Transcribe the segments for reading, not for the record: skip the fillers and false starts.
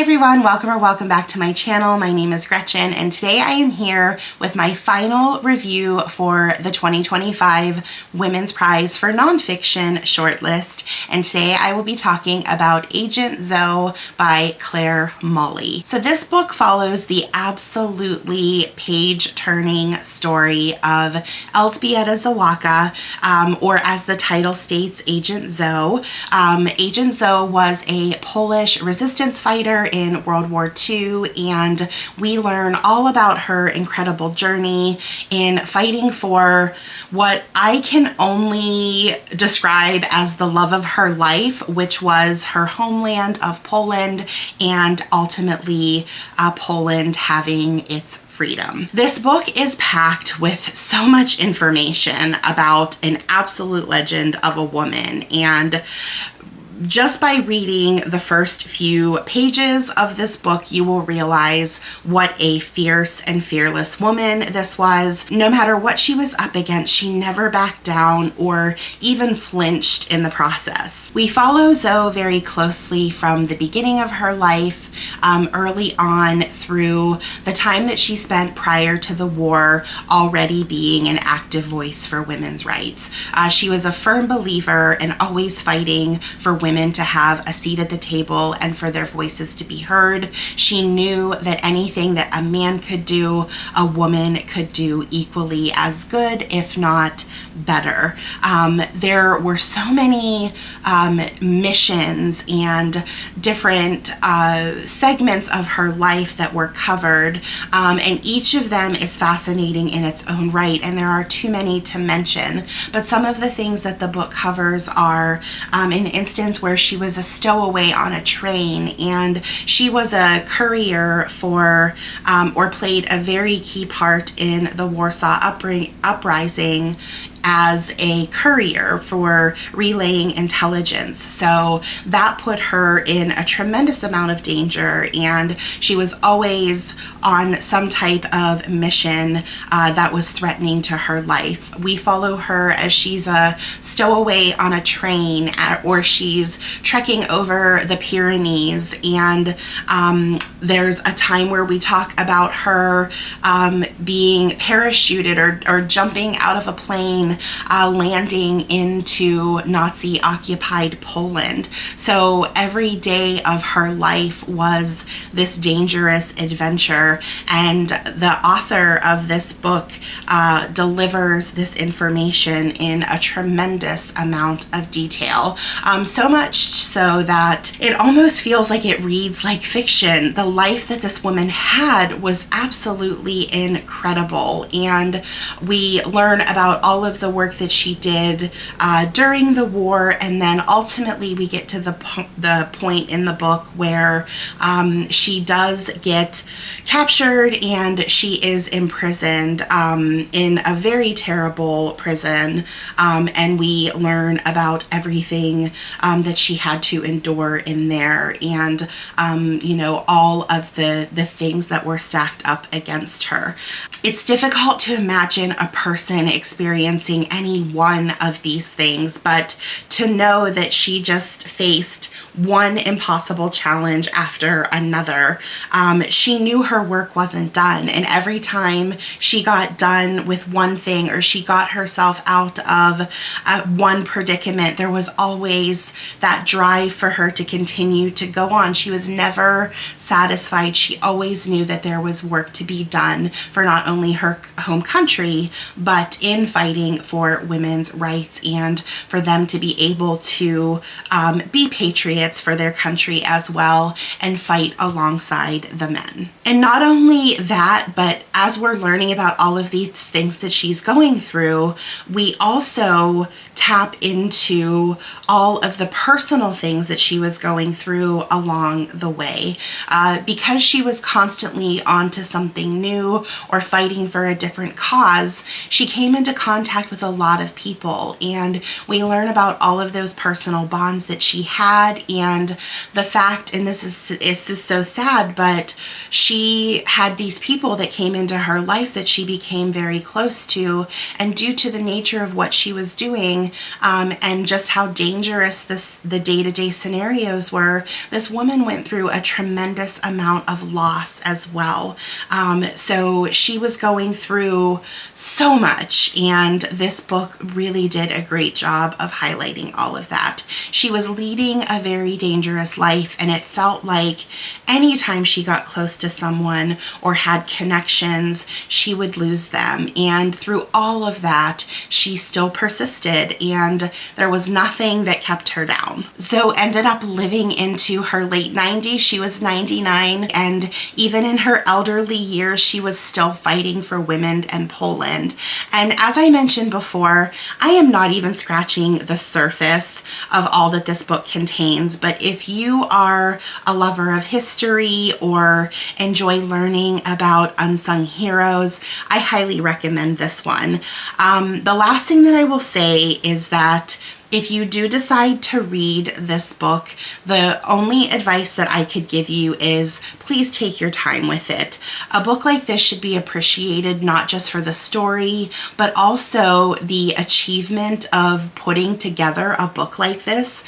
everyone, welcome back to my channel. My name is Gretchen and today I am here with my final review for the 2025 Women's Prize for Nonfiction shortlist, and today I will be talking about Agent Zoe by Clare Mulley. So this book follows the absolutely page-turning story of Elżbieta Zawaka, or as the title states, Agent Zoe. Agent Zoe was a Polish resistance fighter in World War II, and we learn all about her incredible journey in fighting for what I can only describe as the love of her life, which was her homeland of Poland, and ultimately Poland having its freedom. This book is packed with so much information about an absolute legend of a woman, and just by reading the first few pages of this book, you will realize what a fierce and fearless woman this was. No matter what she was up against, she never backed down or even flinched in the process. We follow Zoe very closely from the beginning of her life, early on through the time that she spent prior to the war, already being an active voice for women's rights. She was a firm believer and always fighting for women to have a seat at the table and for their voices to be heard. She knew that anything that a man could do, a woman could do equally as good, if not better. There were so many missions and different segments of her life that were covered, and each of them is fascinating in its own right, and there are too many to mention. But some of the things that the book covers are an instance where she was a stowaway on a train, and she was a courier for or played a very key part in the Warsaw Uprising as a courier for relaying intelligence. So that put her in a tremendous amount of danger, and she was always on some type of mission that was threatening to her life. We follow her as she's a stowaway on a train, or she's trekking over the Pyrenees, and there's a time where we talk about her being parachuted or jumping out of a plane, landing into Nazi-occupied Poland. So every day of her life was this dangerous adventure, and the author of this book delivers this information in a tremendous amount of detail. So much so that it almost feels like it reads like fiction. The life that this woman had was absolutely incredible, and we learn about all of the work that she did during the war, and then ultimately we get to the point in the book where she does get captured and she is imprisoned in a very terrible prison, and we learn about everything that she had to endure in there, and you know, all of the things that were stacked up against her. It's difficult to imagine a person experiencing any one of these things, but to know that she just faced one impossible challenge after another. She knew her work wasn't done, and every time she got done with one thing, or she got herself out of one predicament, there was always that drive for her to continue to go on. She was never satisfied. She always knew that there was work to be done for not only her home country, but in fighting for women's rights and for them to be able to be patriots for their country as well and fight alongside the men. And not only that, but as we're learning about all of these things that she's going through, we also tap into all of the personal things that she was going through along the way. Because she was constantly onto something new or fighting for a different cause, she came into contact with a lot of people, and we learn about all all of those personal bonds that she had, and the fact, and this is so sad, but she had these people that came into her life that she became very close to, and due to the nature of what she was doing, and just how dangerous the day-to-day scenarios were, this woman went through a tremendous amount of loss as well. So she was going through so much, and this book really did a great job of highlighting all of that. She was leading a very dangerous life, and it felt like anytime she got close to someone or had connections, she would lose them. And through all of that, she still persisted, and there was nothing that kept her down. Zoe ended up living into her late 90s. She was 99, and even in her elderly years, she was still fighting for women in Poland. And as I mentioned before, I am not even scratching the surface of all that this book contains, but if you are a lover of history or enjoy learning about unsung heroes, I highly recommend this one. The last thing that I will say is that if you do decide to read this book, the only advice that I could give you is please take your time with it. A book like this should be appreciated not just for the story, but also the achievement of putting together a book like this.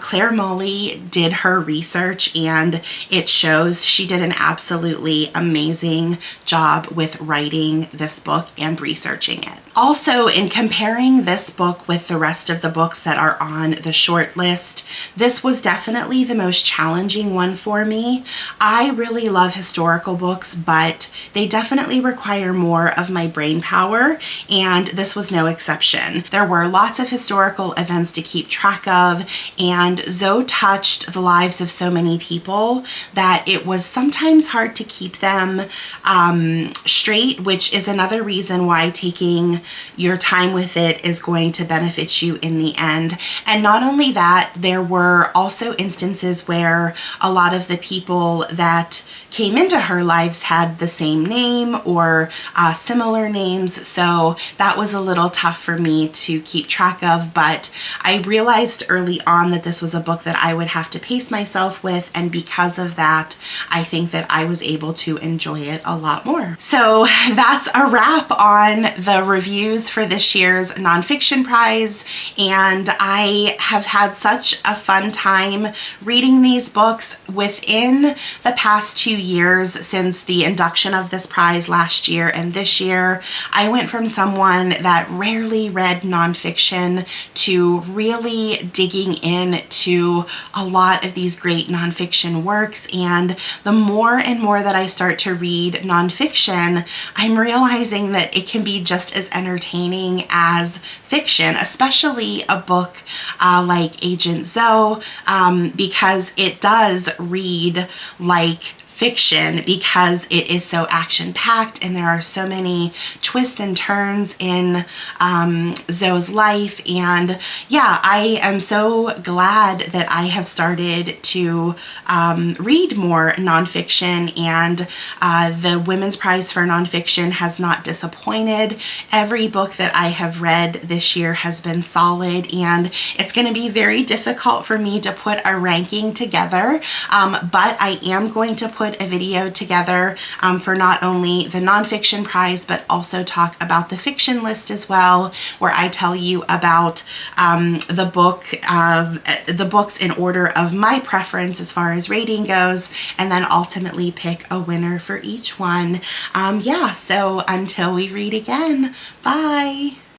Clare Mulley did her research, and it shows. She did an absolutely amazing job with writing this book and researching it. Also, in comparing this book with the rest of the books that are on the short list, this was definitely the most challenging one for me. I really love historical books, but they definitely require more of my brain power, and this was no exception. There were lots of historical events to keep track of, and Zoe touched the lives of so many people that it was sometimes hard to keep them straight, which is another reason why taking your time with it is going to benefit you in the end. And not only that, there were also instances where a lot of the people that came into her lives had the same name or similar names, so that was a little tough for me to keep track of, but I realized early on that this was a book that I would have to pace myself with, and because of that, I think that I was able to enjoy it a lot more. So that's a wrap on the reviews for this year's nonfiction prize, and I have had such a fun time reading these books. Within the past 2 years since the induction of this prize last year and this year, I went from someone that rarely read nonfiction to really digging into a lot of these great nonfiction works, and the more and more that I start to read nonfiction, I'm realizing that it can be just as entertaining as fiction, especially a book like Agent Zoe, because it does read like fiction because it is so action-packed and there are so many twists and turns in Zoe's life. And yeah, I am so glad that I have started to read more nonfiction, and the Women's Prize for Nonfiction has not disappointed. Every book that I have read this year has been solid, and it's going to be very difficult for me to put a ranking together, but I am going to put a video together for not only the nonfiction prize, but also talk about the fiction list as well, where I tell you about the books in order of my preference as far as rating goes, and then ultimately pick a winner for each one. Yeah, so until we read again, bye.